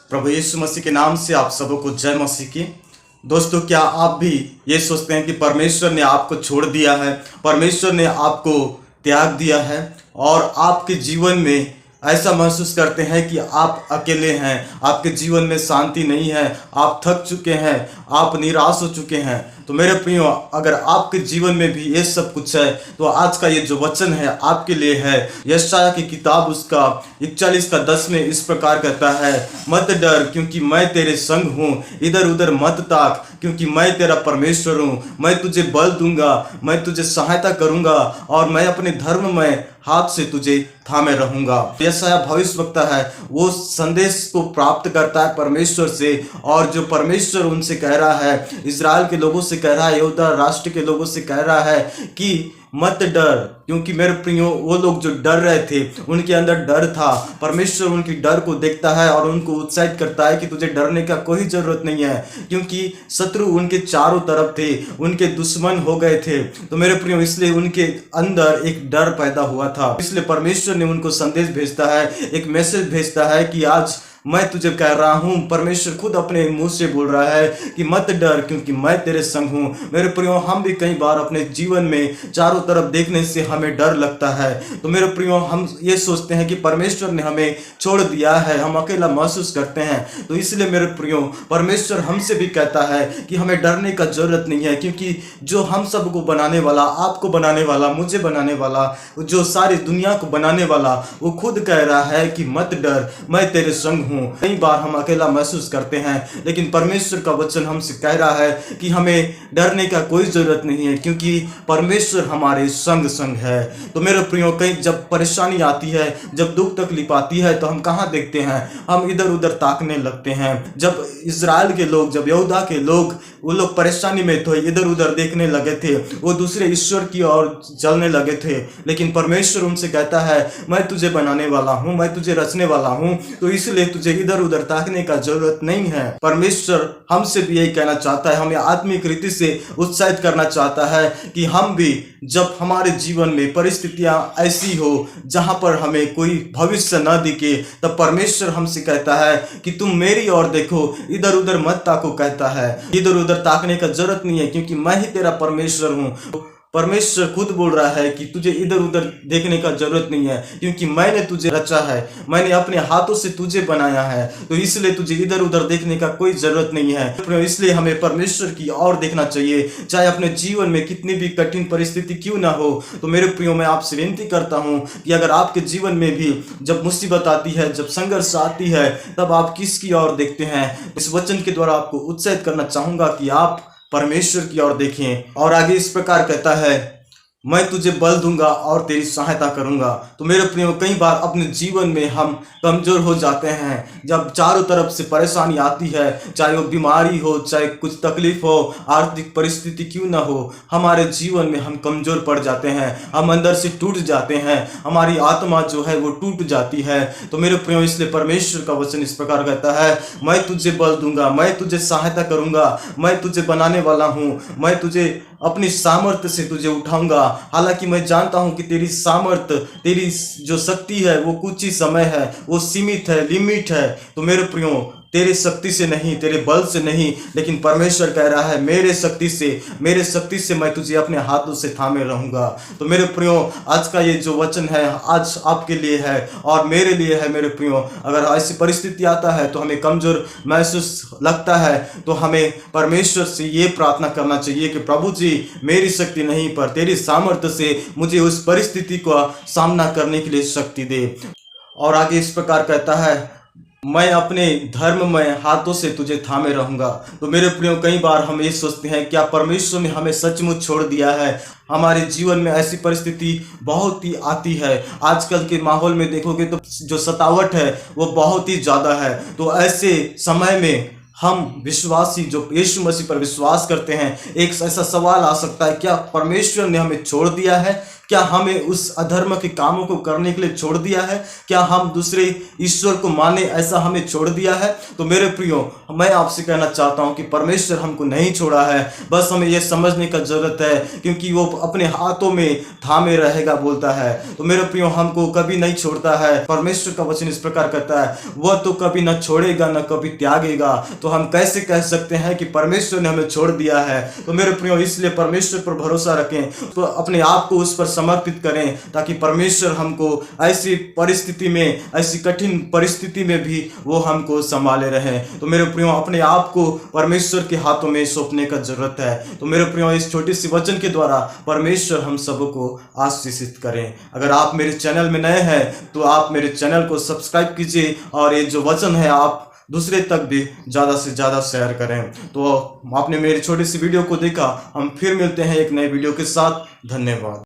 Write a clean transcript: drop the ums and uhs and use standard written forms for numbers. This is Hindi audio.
प्रभु यीशु मसीह के नाम से आप सबों को जय मसीह की। दोस्तों, क्या आप भी ये सोचते हैं कि परमेश्वर ने आपको छोड़ दिया है, परमेश्वर ने आपको त्याग दिया है और आपके जीवन में ऐसा महसूस करते हैं कि आप अकेले हैं, आपके जीवन में शांति नहीं है, आप थक चुके हैं, आप निराश हो चुके हैं? तो मेरे प्रियो, अगर आपके जीवन में भी ये सब कुछ है तो आज का ये जो वचन है आपके लिए है। यशायाह की किताब उसका 41 का 10 में इस प्रकार कहता है, मत डर क्योंकि मैं तेरे संग हूँ, इधर उधर मत ताक क्योंकि मैं तेरा परमेश्वर हूँ। मैं तुझे बल दूंगा, मैं तुझे सहायता करूंगा और मैं अपने धर्म में हाथ से तुझे थामे रहूंगा। यशायाह भविष्यवक्ता है, वो संदेश को प्राप्त करता है परमेश्वर से, और जो परमेश्वर उनसे कह रहा है, इजराइल के लोगों से कह रहा है, यहूदा राष्ट्र के लोगों से कह रहा है कि मत डर। क्योंकि मेरे प्रियो, वो लोग जो डर रहे थे उनके अंदर डर था। परमेश्वर उनकी डर को देखता है और उनको उत्साहित करता है कि तुझे डरने का कोई जरूरत नहीं है, क्योंकि शत्रु उनके चारों तरफ थे, उनके दुश्मन हो गए थे। तो मेरे प्रियो, इसलिए उनके अंदर एक डर पैदा हुआ था। इसलिए परमेश्वर ने उनको संदेश भेजता है, एक मैसेज भेजता है कि आज मैं तुझे कह रहा हूं। परमेश्वर खुद अपने मुंह से बोल रहा है कि मत डर क्योंकि मैं तेरे संग हूं। मेरे प्रियो, हम भी कई बार अपने जीवन में चारों तरफ देखने से हमें डर लगता है। तो मेरे प्रियो, हम ये सोचते हैं कि परमेश्वर ने हमें छोड़ दिया है, हम अकेला महसूस करते हैं। तो इसलिए मेरे प्रियो, परमेश्वर हमसे भी कहता है कि हमें डरने का जरूरत नहीं है, क्योंकि जो हम सबको बनाने वाला, आपको बनाने वाला, मुझे बनाने वाला, जो सारी दुनिया को बनाने वाला, वो खुद कह रहा है कि मत डर, मैं तेरे संग हूं। कई बार हम अकेला महसूस करते हैं, लेकिन परमेश्वर का वचन हमसे कह रहा है कि हमें डरने का कोई जरूरत नहीं है, क्योंकि परमेश्वर हमारे संग संग है। तो मेरे प्रियो, कहीं जब परेशानी आती है, जब दुख तकलीफ आती है, तो हम कहाँ देखते हैं? हम इधर उधर ताकने लगते हैं। जब इजराइल के लोग, जब यहूदा के लोग, वो लोग परेशानी में तो इधर उधर देखने लगे थे, वो दूसरे ईश्वर की ओर चलने लगे थे। लेकिन परमेश्वर उनसे कहता है, मैं तुझे बनाने वाला हूं, मैं तुझे रचने वाला हूं, तो इसलिए तुझे इधर उधर ताकने का जरूरत नहीं है। परमेश्वर हमसे भी यही कहना चाहता है, हमें आत्मिक रीति से उत्साहित करना चाहता है कि हम भी, जब हमारे जीवन में परिस्थितियां ऐसी हो जहां पर हमें कोई भविष्य न दिखे, तब परमेश्वर हमसे कहता है कि तुम मेरी ओर देखो, इधर उधर मत ताको। कहता है इधर उधर ताकने का जरूरत नहीं है, क्योंकि मैं ही तेरा परमेश्वर हूं। परमेश्वर खुद बोल रहा है कि तुझे इधर उधर देखने का जरूरत नहीं है, क्योंकि मैंने तुझे रचा है, मैंने अपने हाथों से तुझे बनाया है। तो इसलिए तुझे इधर उधर देखने का कोई जरूरत नहीं है। इसलिए हमें परमेश्वर की ओर देखना चाहिए, चाहे अपने जीवन में कितनी भी कठिन परिस्थिति क्यों ना हो। तो मेरे प्रियो, मैं आपसे विनती करता हूं कि अगर आपके जीवन में भी जब मुसीबत आती है, जब संघर्ष आती है, तब आप किसकी ओर देखते हैं? इस वचन के द्वारा आपको उत्साहित करना चाहूंगा कि आप परमेश्वर की ओर देखें। और आगे इस प्रकार कहता है, मैं तुझे बल दूंगा और तेरी सहायता करूंगा। तो मेरे प्रियो, कई बार अपने जीवन में हम कमजोर हो जाते हैं। जब चारों तरफ से परेशानी आती है, चाहे वो बीमारी हो, चाहे कुछ तकलीफ हो, आर्थिक परिस्थिति क्यों ना हो, हमारे जीवन में हम कमजोर पड़ जाते हैं, हम अंदर से टूट जाते हैं, हमारी आत्मा जो है वो टूट जाती है। तो मेरे प्रियो, इसलिए परमेश्वर का वचन इस प्रकार कहता है, मैं तुझे बल दूंगा, मैं तुझे सहायता करूंगा, मैं तुझे बनाने वाला हूं, मैं तुझे अपनी सामर्थ्य से तुझे उठाऊंगा। हालांकि मैं जानता हूं कि तेरी सामर्थ्य, तेरी जो शक्ति है वो कुछ ही समय है, वो सीमित है, लिमिट है। तो मेरे प्रियो, तेरे शक्ति से नहीं, तेरे बल से नहीं, लेकिन परमेश्वर कह रहा है, मेरे शक्ति से मैं तुझे अपने हाथों से थामे रहूंगा। तो मेरे प्रियो, आज का ये जो वचन है आज आपके लिए है और मेरे लिए है। मेरे प्रियो, अगर ऐसी परिस्थिति आता है तो हमें कमजोर महसूस लगता है, तो हमें परमेश्वर से ये प्रार्थना करना चाहिए कि प्रभु जी, मेरी शक्ति नहीं पर तेरी सामर्थ्य से मुझे उस परिस्थिति का सामना करने के लिए शक्ति दे। और आगे इस प्रकार कहता है, मैं अपने धर्म में हाथों से तुझे थामे रहूंगा। तो मेरे प्रियो, कई बार हम ये सोचते हैं, क्या परमेश्वर ने हमें सचमुच छोड़ दिया है? हमारे जीवन में ऐसी परिस्थिति बहुत ही आती है। आजकल के माहौल में देखोगे तो जो सतावट है वो बहुत ही ज्यादा है। तो ऐसे समय में हम विश्वासी जो यीशु मसीह पर विश्वास करते हैं, एक ऐसा सवाल आ सकता है, क्या परमेश्वर ने हमें छोड़ दिया है? क्या हमें उस अधर्म के कामों को करने के लिए छोड़ दिया है? क्या हम दूसरे ईश्वर को माने ऐसा हमें छोड़ दिया है? तो मेरे प्रियो, मैं आपसे कहना चाहता हूं कि परमेश्वर हमको नहीं छोड़ा है। बस हमें यह समझने का जरूरत है, क्योंकि वो अपने हाथों में थामे रहेगा बोलता है। तो मेरे प्रियो, हमको कभी नहीं छोड़ता है। परमेश्वर का वचन इस प्रकार कहता है, वह तो कभी न छोड़ेगा न कभी त्यागेगा। तो हम कैसे कह सकते हैं कि परमेश्वर ने हमें छोड़ दिया है? तो मेरे प्रियो, इसलिए परमेश्वर पर भरोसा रखें, तो अपने आप को उस पर समर्पित करें, ताकि परमेश्वर हमको ऐसी परिस्थिति में, ऐसी कठिन परिस्थिति में भी वो हमको संभाले रहें। तो मेरे प्रियो, अपने आप को परमेश्वर के हाथों में सौंपने का जरूरत है। तो मेरे प्रियो, इस छोटी सी वचन के द्वारा परमेश्वर हम सबको आशीषित करें। अगर आप मेरे चैनल में नए हैं तो आप मेरे चैनल को सब्सक्राइब कीजिए, और ये जो वचन है आप दूसरे तक भी ज़्यादा से ज़्यादा शेयर करें। तो आपने मेरी छोटी सी वीडियो को देखा, हम फिर मिलते हैं एक नए वीडियो के साथ। धन्यवाद।